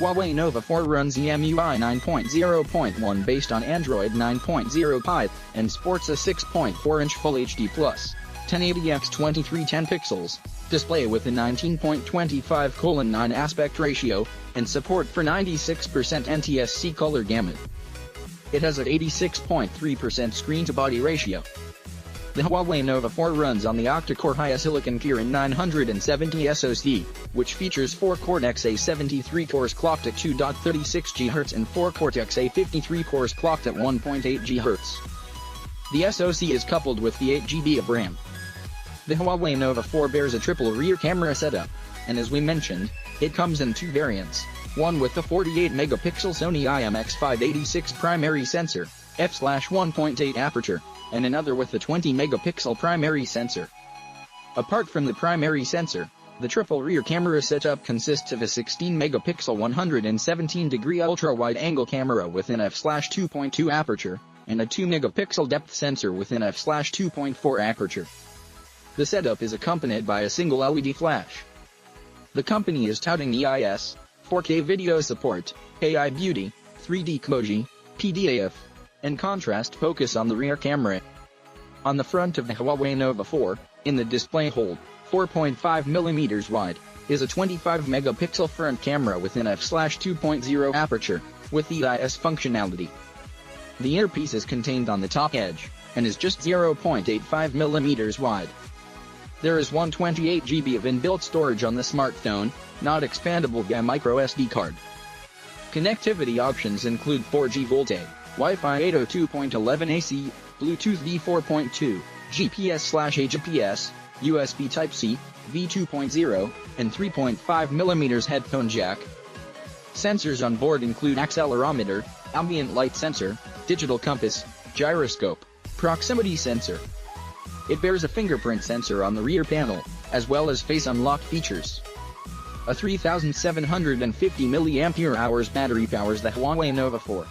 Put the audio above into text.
Huawei Nova 4 runs EMUI 9.0.1 based on Android 9.0 Pie, and sports a 6.4-inch Full HD Plus 1080x2310 pixels display with a 19.25:9 aspect ratio, and support for 96% NTSC color gamut. It has an 86.3% screen-to-body ratio. The Huawei Nova 4 runs on the octa-core Silicon Kirin 970 SoC, which features 4 Cortex-A73 cores clocked at 2.36 GHz and 4 Cortex-A53 cores clocked at 1.8 GHz. The SoC is coupled with the 8 GB of RAM. The Huawei Nova 4 bears a triple rear camera setup, and as we mentioned, it comes in 2 variants, one with the 48-megapixel Sony IMX586 primary sensor, f/1.8 aperture, and another with the 20-megapixel primary sensor. Apart from the primary sensor, the triple rear camera setup consists of a 16-megapixel 117-degree ultra-wide-angle camera with an f/2.2 aperture, and a 2-megapixel depth sensor with an f/2.4 aperture. The setup is accompanied by a single LED flash. The company is touting EIS, 4K video support, AI beauty, 3D Koji, PDAF, and contrast focus on the rear camera. On the front of the Huawei Nova 4, in the display hole, 4.5mm wide, is a 25-megapixel front camera with an f/2.0 aperture, with the EIS functionality. The earpiece is contained on the top edge, and is just 0.85mm wide. There is 128 GB of inbuilt storage on the smartphone, not expandable via microSD card. Connectivity options include 4G VoLTE, Wi-Fi 802.11 AC, Bluetooth V4.2, GPS/AGPS, USB Type-C, V2.0, and 3.5mm headphone jack. Sensors on board include accelerometer, ambient light sensor, digital compass, gyroscope, proximity sensor. It bears a fingerprint sensor on the rear panel, as well as face unlock features. A 3750 mAh battery powers the Huawei Nova 4.